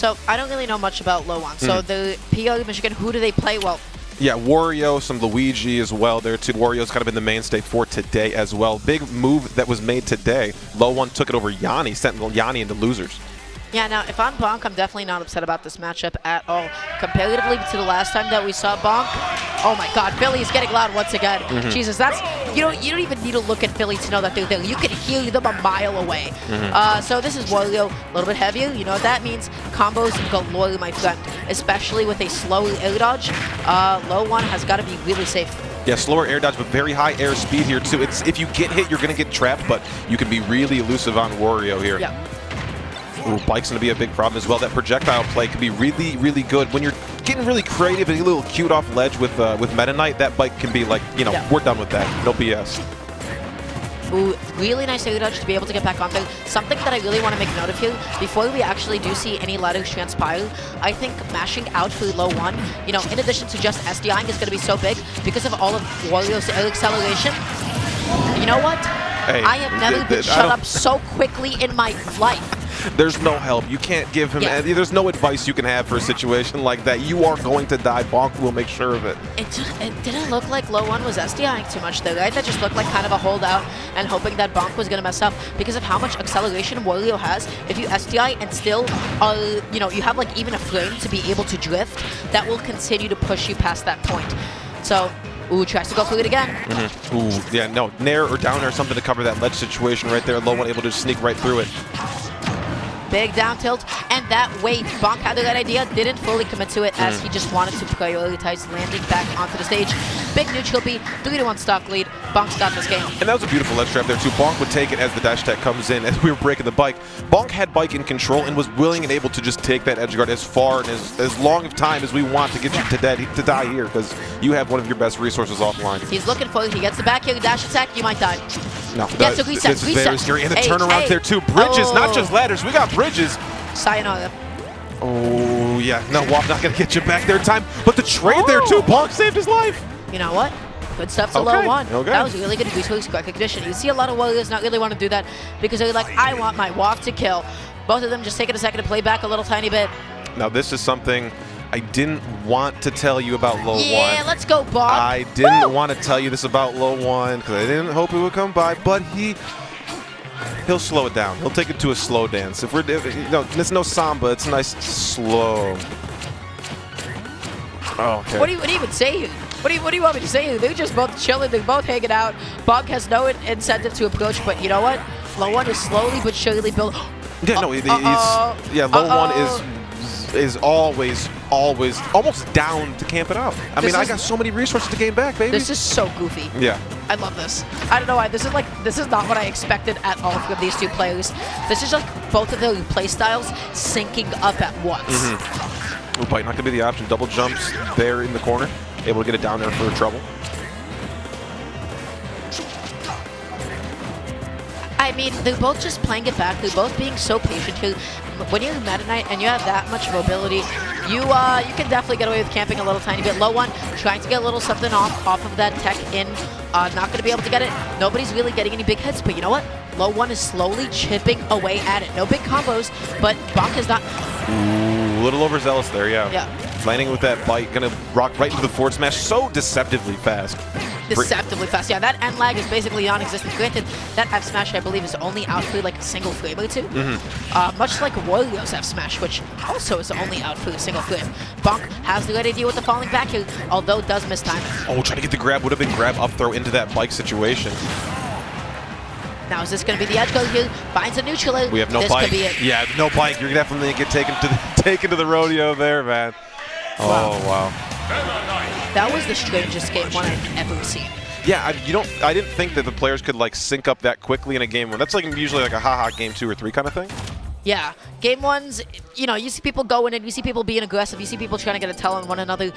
So I don't really know much about Loe1. So the PL Michigan, who do they play? Well, yeah, Wario, some Luigi as well there too. Wario's kind of been the mainstay for today as well. Big move that was made today. Loe1 took it over Yanni, sent Yanni into losers. Yeah, now, if I'm Bonk, I'm definitely not upset about this matchup at all. Comparatively to the last time that we saw Bonk, oh my god, Philly is getting loud once again. Jesus, that's, you don't even need to look at Philly to know that they're there. You can hear them a mile away. So this is Wario, a little bit heavier. You know what that means? Combos galore, my friend, especially with a slow air dodge. Loe1 has got to be really safe. Yeah, slower air dodge, but very high air speed here too. It's if you get hit, you're going to get trapped, but you can be really elusive on Wario here. Yeah. Ooh, bike's going to be a big problem as well. That projectile play can be really, really good. When you're getting really creative and a little cute off ledge with Meta Knight, that bike can be like, you know, we're done with that. No BS. Ooh, really nice air dodge to be able to get back on there. Something that I really want to make note of here, before we actually do see any ladders transpire, I think mashing out for Loe1, you know, in addition to just SDIing, is going to be so big because of all of Wario's air acceleration. You know what? Hey, I have never been shut up so quickly in my life. There's no help. You can't give him, there's no advice you can have for a situation like that. You are going to die. Bonk will make sure of it. It didn't look like Loe1 was SDIing too much though, right? That just looked like kind of a holdout and hoping that Bonk was going to mess up because of how much acceleration Wario has. If you SDI and still, you know, you have like even a frame to be able to drift, that will continue to push you past that point. So, ooh, tries to go for it again. Ooh, yeah, no, nair or down air, something to cover that ledge situation right there. Loe1 able to sneak right through it. Big down tilt, and that weight, Bonk had the right idea, didn't fully commit to it as he just wanted to prioritize landing back onto the stage. Big neutral B, 3-1 stock lead. Bonk's got this game. And that was a beautiful ledge trap there too. Bonk would take it as the dash tech comes in as we were breaking the bike. Bonk had bike in control and was willing and able to just take that edge guard as far and as long of time as we want to get you to die here because you have one of your best resources offline. He's looking for it. He gets the back here, dash attack, you might die. No, yeah, so reset, this is very scary. And the turnaround there too. Bridges, not just ladders. We got bridges. Sayonara. Oh, yeah. No, WOP not going to get you back there in time. But the trade there too. Bonk saved his life. You know what? Good stuff to Loe1. Okay. That was really good resource recognition. You see a lot of Warriors not really want to do that because they're like, I want my WOP to kill. Both of them just taking a second to play back a little tiny bit. Now, this is something I didn't want to tell you about Loe1. Yeah, let's go, Bonk. I didn't want to tell you this about Loe1 because I didn't hope it would come by, but he'll slow it down. He'll take it to a slow dance. If it's no samba, it's nice slow. Oh, okay. What do you even say here? What do you want me to say here? They're just both chilling. They're both hanging out. Bonk has no incentive to approach, but you know what? Loe1 is slowly but surely building. Yeah, no, Loe1 is always almost down to camp it out. I mean, I got so many resources to gain back, baby. This is so goofy. Yeah. I love this. I don't know why. This is not what I expected at all from these two players. This is like both of their play styles syncing up at once. Ooh, bite not going to be the option. Double jumps there in the corner. Able to get it down there for trouble. I mean, they're both just playing it back. They're both being so patient here. When you're Meta Knight and you have that much mobility, you can definitely get away with camping a little tiny bit. Loe1 trying to get a little something off of that tech in. Not going to be able to get it. Nobody's really getting any big hits, but you know what? Loe1 is slowly chipping away at it. No big combos, but Bonk is not. Ooh, a little overzealous there, yeah. Yeah. Landing with that bite, gonna rock right into the forward smash so deceptively fast. Deceptively fast, yeah. That end lag is basically non-existent. Granted, that F smash I believe is only out for like a single frame or two. Much like Wario's F smash, which also is only out for a single frame. Bonk has the right idea with the falling back here, although does miss time. Oh, trying to get the grab would have been grab up throw into that bike situation. Now is this going to be the edge guard here? Finds a neutral. We have no bike. Could be it. Yeah, no bike. You're definitely gonna get taken to the rodeo there, man. Oh, wow. That was the strangest game one I've ever seen. Yeah, I didn't think that the players could like sync up that quickly in a game one. That's like usually like a haha game 2 or 3 kind of thing. Yeah, game ones, you know, you see people going in, you see people being aggressive, you see people trying to get a tell on one another.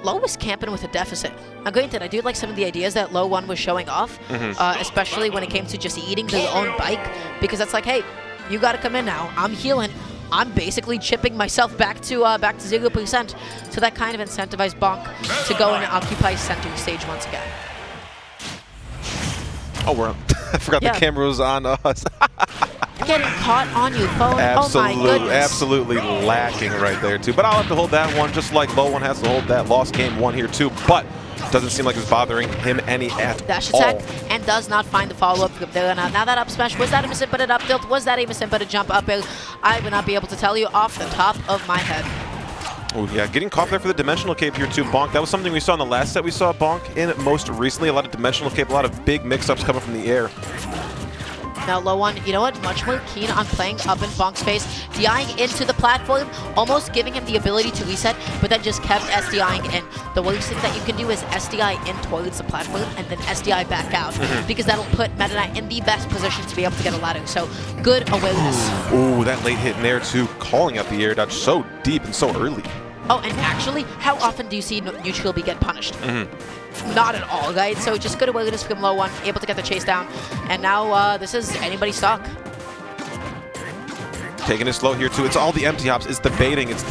Loe was camping with a deficit. Now, granted, I do like some of the ideas that Loe1 was showing off, especially when it came to just eating their own bike, because it's like, hey, you got to come in now. I'm healing. I'm basically chipping myself back to 0%. So that kind of incentivized Bonk to go and occupy center stage once again. Oh, I forgot the camera was on us. getting caught on your phone. Oh my goodness. Absolutely lacking right there too. But I'll have to hold that one, just like Loe1 has to hold that. Lost game 1 here too, but doesn't seem like it's bothering him any at Dash all. attack and does not find the follow-up from there. Now that up smash, was that a misinputted up tilt? Was that a misinputted jump up air? I would not be able to tell you off the top of my head. Oh yeah, getting caught there for the dimensional cape here too, Bonk. That was something we saw in the last set we saw Bonk in most recently. A lot of dimensional cape, a lot of big mix-ups coming from the air. Now Loe1, you know what? Much more keen on playing up in Bonk's face, DIing into the platform, almost giving him the ability to reset, but then just kept SDIing in. The worst thing that you can do is SDI in towards the platform and then SDI back out, because that'll put Meta Knight in the best position to be able to get a ladder. So good awareness. Ooh, that late hit in there too, calling out the air dodge so deep and so early. Oh, and actually, how often do you see neutral B get punished? Not at all, right? So just good awareness from Loe1, able to get the chase down. And now this is anybody's stock. Taking it slow here too. It's all the empty hops. It's the baiting. It's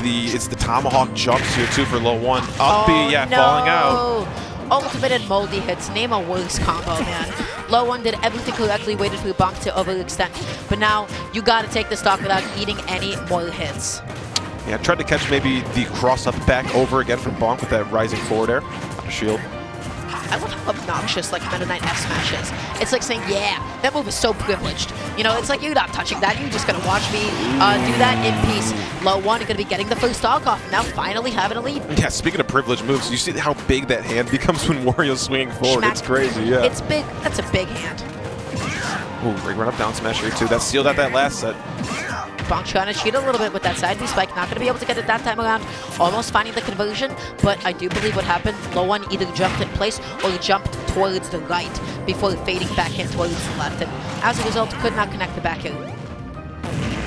the tomahawk jumps here too for Loe1. Up B, yeah, no. falling out. Ultimate and moldy hits. Name a worse combo, man. Loe1 did everything correctly, waited for Bonk to overextend. But now you got to take the stock without eating any more hits. Yeah, tried to catch maybe the cross up back over again from Bonk with that rising forward air. Not a shield. I love how obnoxious like Meta Knight F smash is. It's like saying, yeah, that move is so privileged. You know, it's like you're not touching that. You're just gonna watch me do that in peace. Loe1 gonna be getting the first stock off. Now finally having a lead. Yeah, speaking of privileged moves, you see how big that hand becomes when Wario's swinging forward. Schmack. It's crazy, yeah. It's big. That's a big hand. Ooh, great run up down smash here too. That sealed out that last set. Bonk trying to cheat a little bit with that side B spike. Not going to be able to get it that time around. Almost finding the conversion, but I do believe what happened, Loe1 either jumped in place or jumped towards the right before fading back in towards the left. And as a result, could not connect the back heel.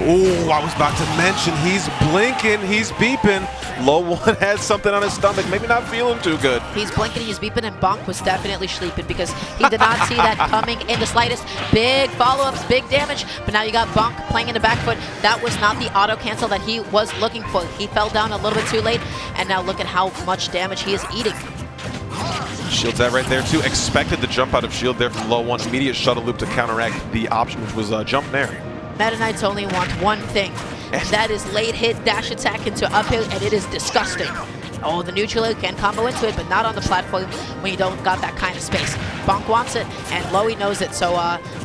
Oh, I was about to mention, he's blinking, he's beeping. Loe1 has something on his stomach, maybe not feeling too good. He's blinking, he's beeping, and Bonk was definitely sleeping because he did not see that coming in the slightest. Big follow-ups, big damage, but now you got Bonk playing in the back foot. That was not the auto-cancel that he was looking for. He fell down a little bit too late, and now look at how much damage he is eating. Shields that right there too. Expected the jump out of shield there from Loe1. Immediate shuttle loop to counteract the option, which was jump there. Meta Knights only want one thing, and that is late hit dash attack into uphill, and it is disgusting. Oh, the neutral air can combo into it, but not on the platform when you don't got that kind of space. Bonk wants it, and Loe knows it, so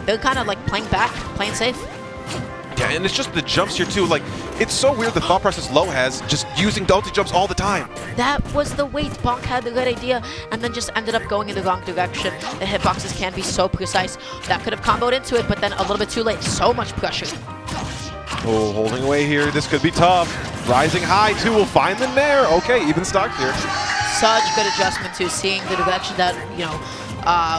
they're kind of like playing back, playing safe. Yeah, and it's just the jumps here too. Like, it's so weird the thought process Loe has, just using ulti jumps all the time. That was the wait. Bonk had the good idea and then just ended up going in the wrong direction. The hitboxes can be so precise. That could have comboed into it, but then a little bit too late. So much pressure. Oh, holding away here. This could be tough. Rising high too. We'll find the nair. Okay, even stock here. Such good adjustment to seeing the direction that, you know,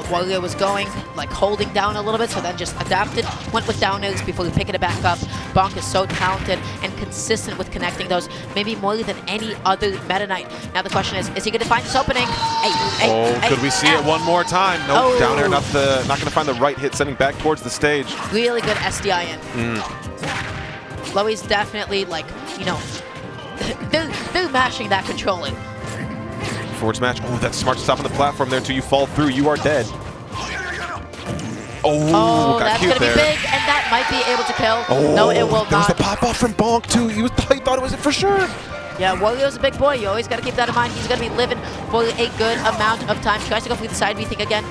Wario was going, like holding down a little bit, so then just adapted, went with down airs before picking it back up. Bonk is so talented and consistent with connecting those, maybe more than any other Meta Knight. Now the question is he going to find this opening? Could we see it one more time? Nope, Oh. down air, not going to find the right hit, sending back towards the stage. Really good SDI in. Loe's definitely, like, you know, they're mashing that controller. Forward smash. Oh, that's smart to stop on the platform there too. You fall through, you are dead. Oh, got that's cute going to be there. big, and that might be able to kill. Oh, No, it will there was not. the pop-off from Bonk too. He thought it was it for sure. Yeah, Wario's a big boy. You always got to keep that in mind. He's going to be living for a good amount of time. Tries to go for the side B thing again.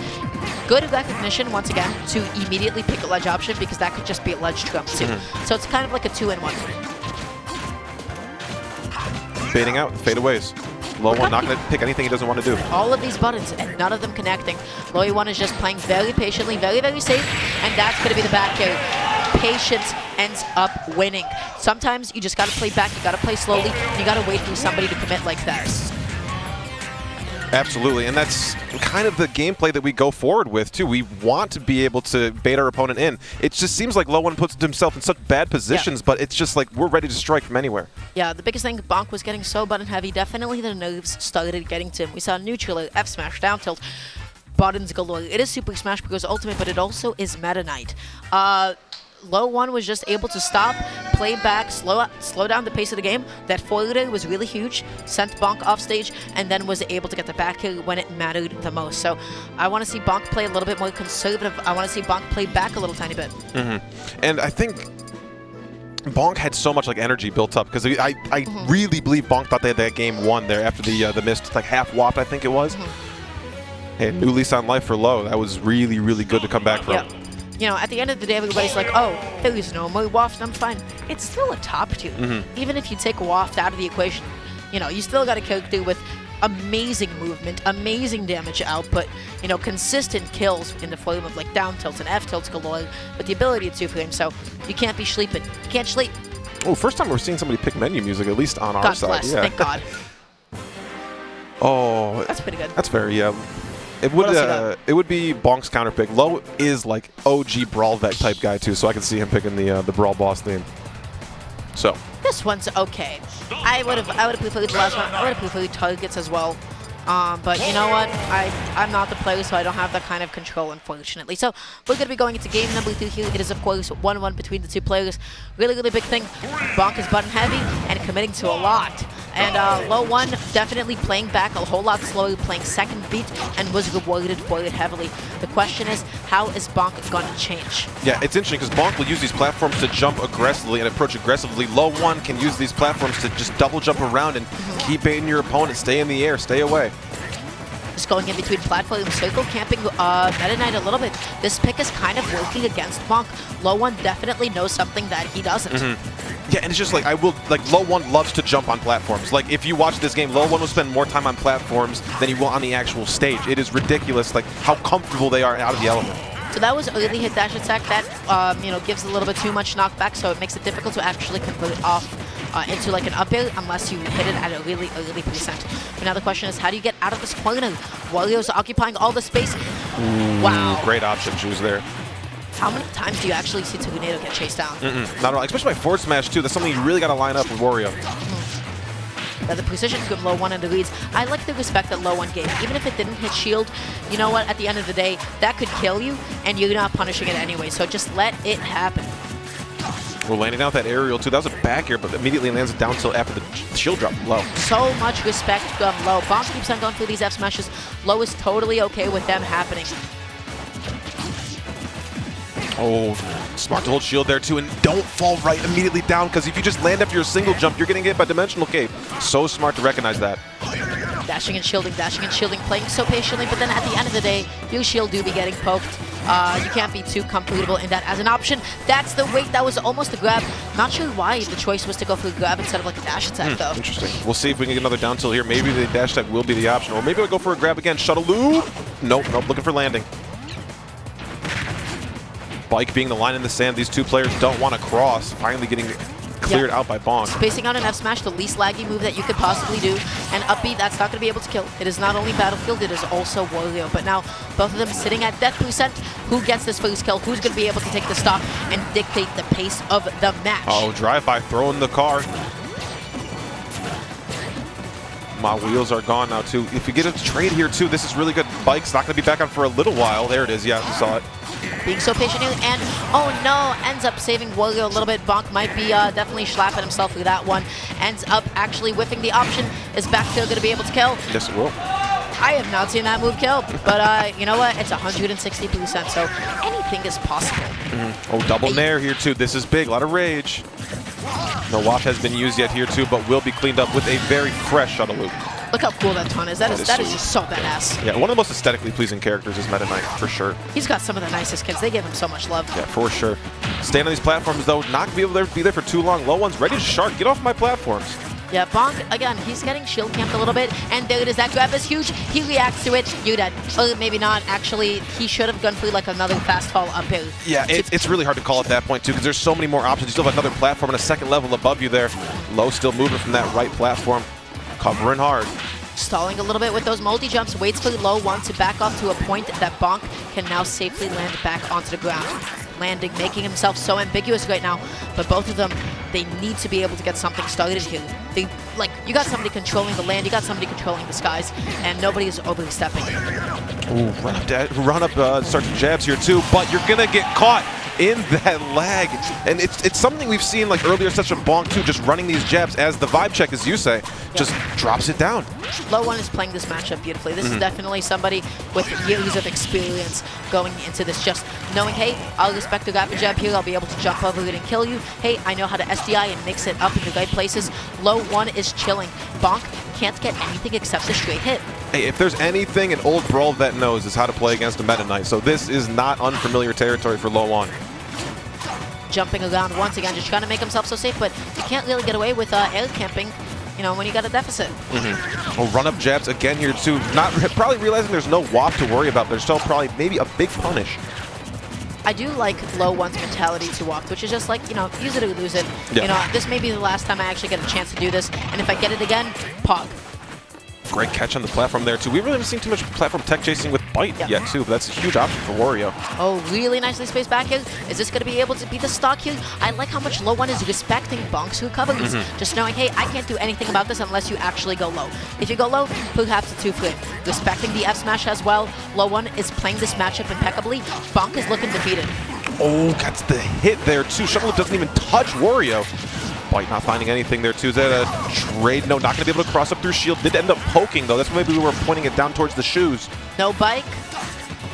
Good recognition, once again, to immediately pick a ledge option because that could just be a ledge trump too. So it's kind of like a 2-in-1. Baiting out, fadeaways. Loe1 not going to pick anything he doesn't want to do. All of these buttons and none of them connecting. Loe1 is just playing very patiently, very, very safe, and that's going to be the back carry. Patience ends up winning. Sometimes you just got to play back, you got to play slowly, and you got to wait for somebody to commit like that. Absolutely, and that's kind of the gameplay that we go forward with too. We want to be able to bait our opponent in. It just seems like Loe1 puts himself in such bad positions, but it's just like we're ready to strike from anywhere. Yeah, the biggest thing, Bonk was getting so button heavy. Definitely the nerves started getting to him. We saw neutral, F smash, down tilt, buttons galore. It is Super Smash Bros. Ultimate, but it also is Meta Knight. Loe1 was just able to stop, play back, slow down the pace of the game. That forward was really huge, sent Bonk off stage, and then was able to get the back kill when it mattered the most. So I want to see Bonk play a little bit more conservative. I want to see Bonk play back a little tiny bit. And I think Bonk had so much like energy built up because I really believe Bonk thought they had that game won there after the missed like half wop, I think it was. Hey, new lease on life for Loe. That was really, really good to come back from. Yeah. You know, at the end of the day, everybody's like, oh, there is no more waft, I'm fine. It's still a top tier. Even if you take waft out of the equation, you know, you still got a character with amazing movement, amazing damage output, you know, consistent kills in the form of like down tilts and F tilts galore, with the ability to frame, so you can't be sleeping. You can't sleep. Oh, first time we're seeing somebody pick menu music, at least on our God side. bless, Yeah. thank God. Oh, That's pretty good. that's fair, yeah. It would be Bonk's counter pick. Loe is like OG Brawl Vet type guy too, so I can see him picking the Brawl Boss theme. So This one's okay. I would have preferred the last one. I would have preferred targets as well. But you know what? I'm not the player, so I don't have that kind of control, unfortunately. So we're going to be going into game number 2 here. It is, of course, 1-1 between the two players. Really, really big thing. Bonk is button heavy and committing to a lot. And Loe1 definitely playing back a whole lot slower, playing second beat, and was rewarded for it heavily. The question is, how is Bonk going to change? yeah, it's interesting because Bonk will use these platforms to jump aggressively and approach aggressively. Loe1 can use these platforms to just double jump around and keep baiting your opponent, stay in the air, stay away. Just going in between platform and circle, camping Meta Knight a little bit. This pick is kind of working against Bonk. Loe1 definitely knows something that he doesn't. Yeah, and it's just like, Loe1 loves to jump on platforms. Like, if you watch this game, Loe1 will spend more time on platforms than he will on the actual stage. It is ridiculous, like, how comfortable they are out of the element. So that was early hit dash attack. That, you know, gives a little bit too much knockback, so it makes it difficult to actually convert it off into like an up air unless you hit it at a really early percent. But now the question is, how do you get out of this corner? Wario's occupying all the space. Wow. Great option choose there. How many times do you actually see Tornado get chased down? Not at all, especially by forward smash too. That's something you really got to line up with Wario. The precision to give Loe1 in the leads. I like the respect that Loe1 gave. Even if it didn't hit shield, you know what? At the end of the day, that could kill you, and you're not punishing it anyway. So just let it happen. We're landing out that aerial too. That was a back air, but immediately lands it down tilt after the shield drop low. So much respect from Loe. Bonk keeps on going through these F smashes. Loe is totally okay with them happening. Oh, smart to hold shield there too, and don't fall right immediately down, because if you just land after your single jump, you're getting hit by Dimensional Cape. So smart to recognize that. Dashing and shielding, playing so patiently, but then at the end of the day, your shield do be getting poked. You can't be too comfortable in that as an option. That's the wait, that was almost a grab. Not sure why the choice was to go for a grab instead of like a dash attack though. Interesting. We'll see if we can get another down tilt here. Maybe the dash attack will be the option, or maybe we'll go for a grab again. Shuttle loop. Nope, looking for landing. Bike being the line in the sand, these two players don't want to cross. Finally getting cleared out by Bonk. Spacing out an F smash, the least laggy move that you could possibly do. And up B, that's not going to be able to kill. It is not only Battlefield, it is also Wario. But now, both of them sitting at death percent. Who gets this first kill? Who's going to be able to take the stock and dictate the pace of the match? Oh, drive-by throwing the car. My wheels are gone now, too. If you get a trade here, too, this is really good. Bike's not going to be back on for a little while. There it is. Yeah, you saw it. Being so patient here, and oh no, ends up saving Wario a little bit. Bonk might be definitely slapping himself with that one. Ends up actually whiffing the option. Is back still going to be able to kill? Yes, it will. I have not seen that move kill, but you know what? It's 160%, so anything is possible. Oh, double nair here, too. This is big. A lot of rage. No wash has been used yet here, too, but will be cleaned up with a very fresh shuttle loop. Look how cool that ton is. That is just so badass. Yeah, one of the most aesthetically pleasing characters is Meta Knight, for sure. He's got some of the nicest kids. They give him so much love. Yeah, for sure. Staying on these platforms, though, not going to be able to be there for too long. Loe1's ready to shark. Get off my platforms. Yeah, Bonk, again, he's getting shield camped a little bit, and there it is. That grab is huge. He reacts to it. You're dead. Or maybe not. Actually, he should have gone through like another fast fall up here. Yeah, it's really hard to call at that point, too, because there's so many more options. You still have another platform and a second level above you there. Loe still moving from that right platform, covering hard. Stalling a little bit with those multi-jumps, waits for Loe1 to back off to a point that Bonk can now safely land back onto the ground. Landing, making himself so ambiguous right now, but both of them, they need to be able to get something started here. They, like, you got somebody controlling the land, you got somebody controlling the skies, and nobody is overstepping. Ooh, run up, start to jabs here too, but you're gonna get caught. in that lag. And it's something we've seen like earlier, such a Bonk too, just running these jabs as the vibe check, as you say, just drops it down. Loe1 is playing this matchup beautifully. This is definitely somebody with years of experience going into this, just knowing, hey, I'll respect the rapid jab here, I'll be able to jump over it and kill you. Hey, I know how to SDI and mix it up in the right places. Loe1 is chilling. Bonk can't get anything except a straight hit. Hey, if there's anything an old Brawl vet knows is how to play against a Meta Knight, so this is not unfamiliar territory for Loe1. Jumping around once again, just trying to make himself so safe, but you can't really get away with air camping, you know, when you got a deficit. Oh, run-up jabs again here too. Not probably realizing there's no WAP to worry about, but there's still probably maybe a big punish. I do like Loe1's mentality to WAP, which is just like, you know, use it or lose it. Yeah. You know, this may be the last time I actually get a chance to do this, and if I get it again, pog. Great catch on the platform there too. We really haven't seen too much platform tech chasing with Bite yet too, but that's a huge option for Wario. Oh, really nicely spaced back here. Is this going to be able to be the stock here? I like how much Loe1 is respecting Bonk's recoveries. Just knowing, hey, I can't do anything about this unless you actually go low. If you go low, perhaps it's 2-flip. Respecting the F smash as well. Loe1 is playing this matchup impeccably. Bonk is looking defeated. Oh, gets the hit there too. Shovel doesn't even touch Wario. Bite not finding anything there too. Is that a trade? No, not going to be able to cross up through shield. Did end up poking though. That's maybe we were pointing it down towards the shoes. No bike.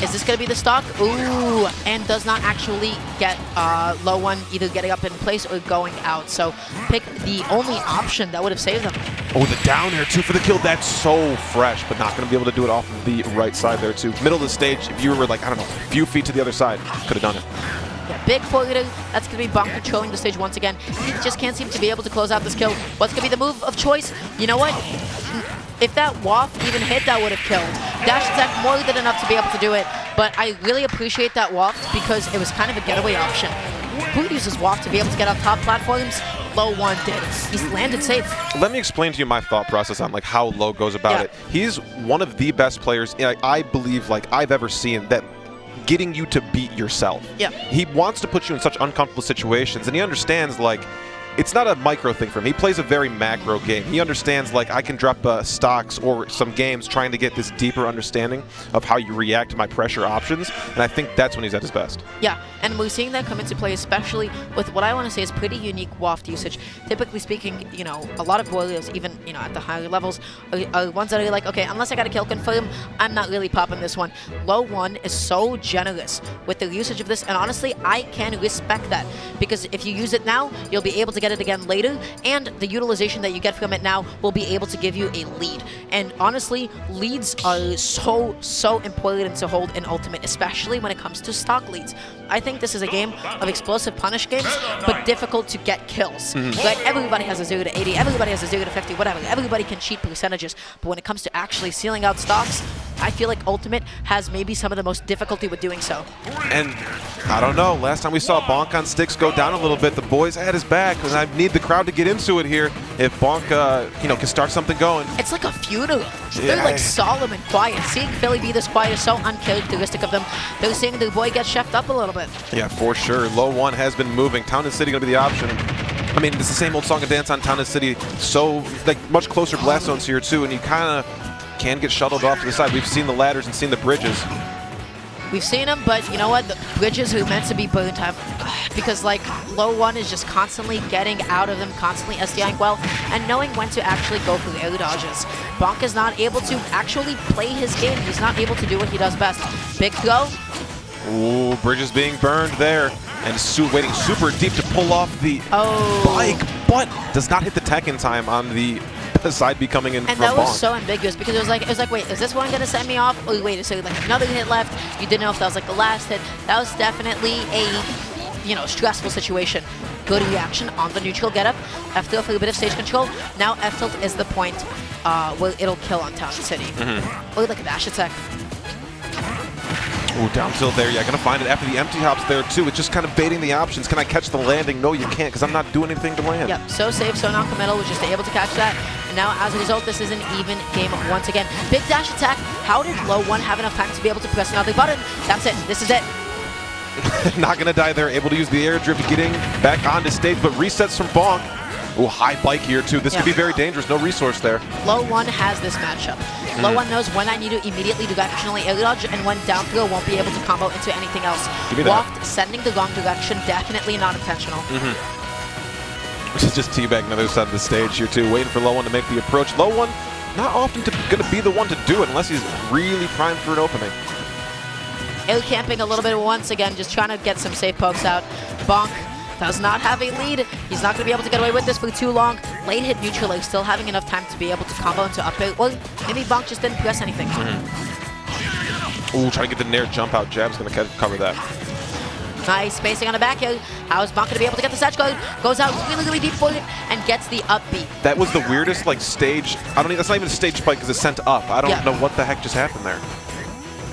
Is this going to be the stock? Ooh, and does not actually get Loe1 either getting up in place or going out. So pick the only option that would have saved them. Oh, the down air too for the kill. That's so fresh, but not going to be able to do it off of the right side there too. Middle of the stage, if you were like, I don't know, a few feet to the other side, could have done it. Yeah, big forward. That's going to be Bonk controlling the stage once again. He just can't seem to be able to close out this kill. What's going to be the move of choice? You know what? If that waft even hit, that would have killed. Dash attack more than enough to be able to do it, but I really appreciate that waft because it was kind of a getaway option. Who uses waft to be able to get on top platforms? Loe1 did. He's landed safe. Let me explain to you my thought process on like how Loe goes about it. He's one of the best players I believe like I've ever seen that getting you to beat yourself. Yeah. He wants to put you in such uncomfortable situations, and he understands like it's not a micro thing for him. He plays a very macro game. He understands like I can drop stocks or some games trying to get this deeper understanding of how you react to my pressure options, and I think that's when he's at his best. Yeah, and we're seeing that come into play, especially with what I want to say is pretty unique waft usage. Typically speaking, you know, a lot of warriors, even, you know, at the higher levels, are ones that are like, okay, unless I got a kill confirm, I'm not really popping this one. Loe1 is so generous with the usage of this, and honestly, I can respect that, because if you use it now, you'll be able to get it again later, and the utilization that you get from it now will be able to give you a lead. And honestly, leads are so important to hold in Ultimate, especially when it comes to stock leads. I think this is a game of explosive punish games, but difficult to get kills. Like, everybody has a 0 to 80, everybody has a 0 to 50, whatever. Everybody can cheat percentages, but when it comes to actually sealing out stocks, I feel like Ultimate has maybe some of the most difficulty with doing so. And I don't know, last time we saw Bonk on sticks go down a little bit, the boys had his back, and I need the crowd to get into it here if Bonk, you know, can start something going. It's like a funeral. They're like solemn and quiet. Seeing Philly be this quiet is so uncharacteristic of them. They're seeing the boy get chefed up a little bit. Yeah, for sure. Loe1 has been moving. Town and City going to be the option. I mean, it's the same old song and dance on Town and City. So, like, much closer blast zones here, too, and you kind of can get shuttled off to the side. We've seen the ladders and seen the bridges. We've seen them, but you know what? The bridges are meant to be burnt time because, like, Loe1 is just constantly getting out of them, constantly SDIing well, and knowing when to actually go for air dodges. Bonk is not able to actually play his game. He's not able to do what he does best. Big throw. Ooh, bridges being burned there. And waiting super deep to pull off the bike, but does not hit the tech in time on the side B coming in and from Bonk. And that was so ambiguous because it was like, wait, is this one gonna send me off? Oh wait, so like another hit left. You didn't know if that was like the last hit. That was definitely a, you know, stressful situation. Good reaction on the neutral getup. F tilt for a bit of stage control. Now F tilt is the point where it'll kill on Town City. Or like a dash attack. Ooh, down tilt there. Yeah, gonna find it after the empty hops there too. It's just kind of baiting the options. Can I catch the landing? No, you can't, because I'm not doing anything to land. Yep, so safe, so non-committal, was just able to catch that. And now, as a result, this is an even game once again. Big dash attack. How did Loe1 have enough time to be able to press another button? That's it. This is it. Not gonna die there. Able to use the air drift, getting back onto stage, but resets from Bonk. Ooh, high bike here too. This could be very dangerous. No resource there. Loe1 has this matchup. Loe1 knows when I need to immediately do directionally air dodge and when down throw won't be able to combo into anything else. Waft sending the wrong direction, definitely not intentional. Which is just teabagging the other side of the stage here too, waiting for Loe1 to make the approach. Loe1 not often going to be the one to do it unless he's really primed for an opening. Air camping a little bit once again, just trying to get some safe pokes out. Bonk does not have a lead. He's not going to be able to get away with this for too long. Late hit neutral, like still having enough time to be able to combo into up air. Well, maybe Bonk just didn't press anything. Ooh, trying to get the nair jump out. Jab's going to cover that. Nice spacing on the back air. How is Bonk going to be able to get the edge guard? Goes out really, really deep for it and gets the up B. That was the weirdest like stage. I don't think that's not even a stage spike because it's sent up. I don't know what the heck just happened there.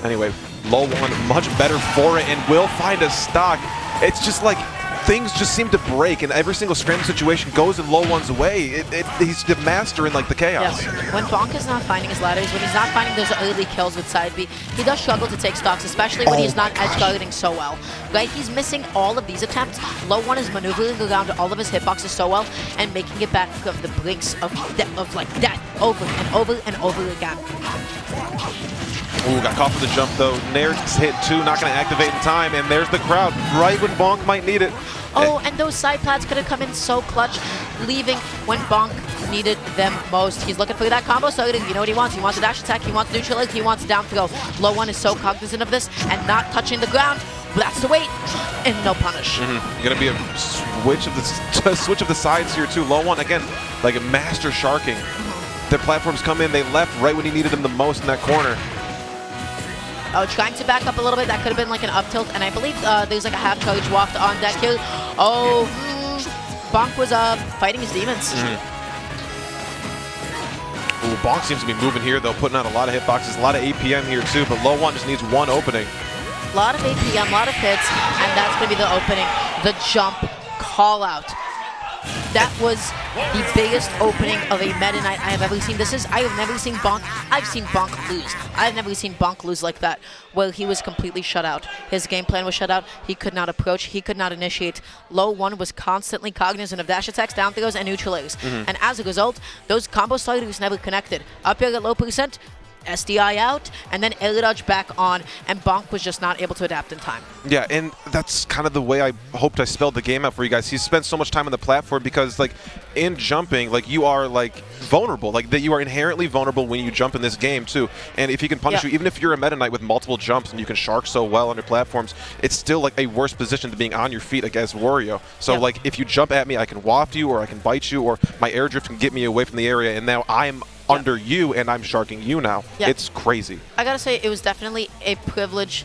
Anyway, Loe1 much better for it and will find a stock. It's just like things just seem to break and every single scramble situation goes in Loe1's way. He's the master in like the chaos. Yes. When Bonk is not finding his ladders, when he's not finding those early kills with side B, he does struggle to take stocks, especially when he's not edge guarding so well. Right? He's missing all of these attempts. Loe1 is maneuvering around all of his hitboxes so well and making it back from the brinks of like death over and over and over again. Ooh, got caught for the jump though. Nair hit 2, not going to activate in time, and there's the crowd right when Bonk might need it. Oh, and those side plats could have come in so clutch, leaving when Bonk needed them most. He's looking for that combo, so you know what he wants. He wants a dash attack, he wants neutral leg, he wants down throw. Loe1 is so cognizant of this and not touching the ground. That's the wait, and no punish. Going to be a switch of the sides here too. Loe1 again, like a master sharking. Their platforms come in, they left right when he needed them the most in that corner. Oh, trying to back up a little bit. That could have been like an up tilt, and I believe there's like a half courage waft on deck here. Oh, Bonk was fighting his demons. Ooh, Bonk seems to be moving here though, putting out a lot of hitboxes, a lot of APM here too, but Loe1 just needs one opening. A lot of APM, a lot of hits, and that's going to be the opening. The jump call out. That was the biggest opening of a Meta Knight I have ever seen. I have never seen Bonk. I've seen Bonk lose. I've never seen Bonk lose like that, where he was completely shut out. His game plan was shut out. He could not approach. He could not initiate. Loe1 was constantly cognizant of dash attacks, down throws, and neutral airs. And as a result, those combo starters never connected. Up air at low percent, SDI out, and then air dodge back on, and Bonk was just not able to adapt in time. Yeah, and that's kind of the way I hoped I spelled the game out for you guys. He spent so much time on the platform because, like, in jumping, like, you are, like, vulnerable. Like, that you are inherently vulnerable when you jump in this game, too. And if he can punish you, even if you're a Meta Knight with multiple jumps and you can shark so well under platforms, it's still, like, a worse position than being on your feet against Wario. So, like, if you jump at me, I can waft you, or I can bite you, or my air drift can get me away from the area, and now I'm under you, and I'm sharking you now. It's crazy. I gotta say, it was definitely a privilege